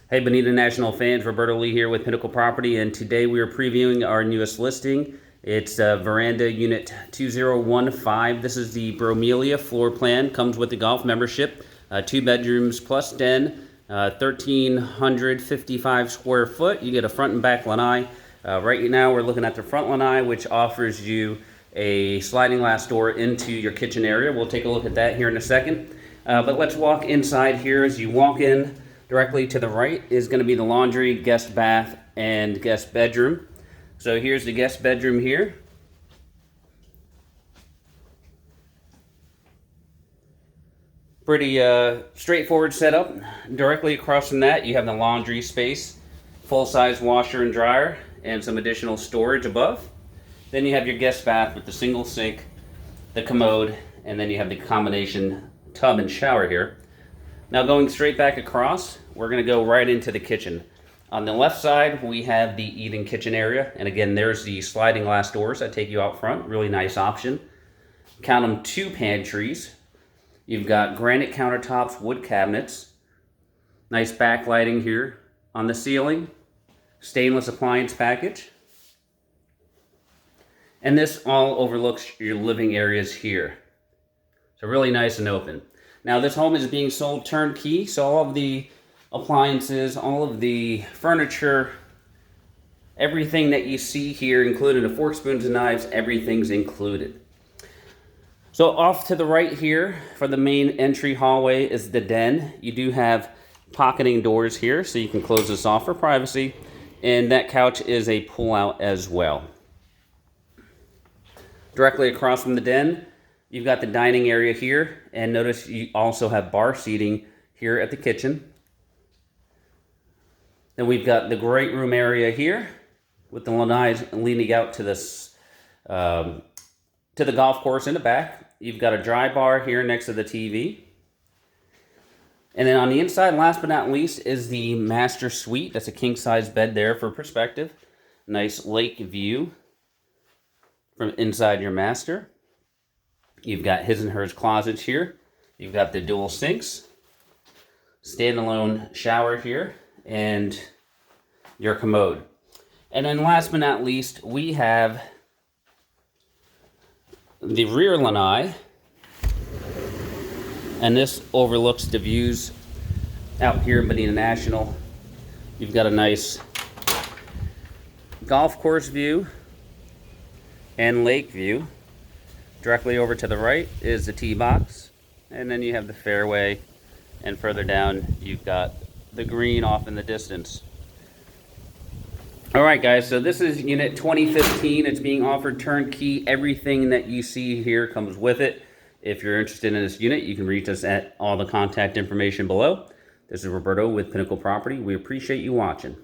Hey Bonita National fans, Roberto Lee here with Pinnacle Property, and today we are previewing our newest listing. It's Veranda Unit 2015. This is the Bromelia floor plan. Comes with the golf membership, 2 bedrooms plus den, 1,355 square foot. You get a front and back lanai. Right now we're looking at the front lanai, which offers you a sliding glass door into your kitchen area. We'll take a look at that here in a second. But let's walk inside here. As you walk in, directly to the right is going to be the laundry, guest bath, and guest bedroom. So here's the guest bedroom here. Pretty straightforward setup. Directly across from that, you have the laundry space, full-size washer and dryer, and some additional storage above. Then you have your guest bath with the single sink, the commode, and then you have the combination tub and shower here. Now going straight back across, we're going to go right into the kitchen. On the left side, we have the eating kitchen area. And again, there's the sliding glass doors that take you out front. Really nice option. Count them 2 pantries. You've got granite countertops, wood cabinets. Nice backlighting here on the ceiling. Stainless appliance package. And this all overlooks your living areas here. So really nice and open. Now this home is being sold turnkey, so all of the appliances, all of the furniture, everything that you see here, including the forks, spoons, and knives, everything's included. So off to the right here, for the main entry hallway, is the den. You do have pocketing doors here, so you can close this off for privacy. And that couch is a pull-out as well. Directly across from the den, you've got the dining area here, and notice you also have bar seating here at the kitchen. Then we've got the great room area here with the lanais leaning out to this to the golf course in the back. You've got a dry bar here next to the TV. And then on the inside, last but not least, is the master suite. That's a king-size bed there for perspective. Nice lake view from inside your master. You've got his and hers closets here. You've got the dual sinks, standalone shower here, and your commode. And then last but not least, we have the rear lanai. And this overlooks the views out here in Bonita National. You've got a nice golf course view and lake view. Directly over to the right is the tee box, and then you have the fairway, and further down you've got the green off in the distance. Alright guys, so this is unit 2015. It's being offered turnkey. Everything that you see here comes with it. If you're interested in this unit, you can reach us at all the contact information below. This is Roberto with Pinnacle Property. We appreciate you watching.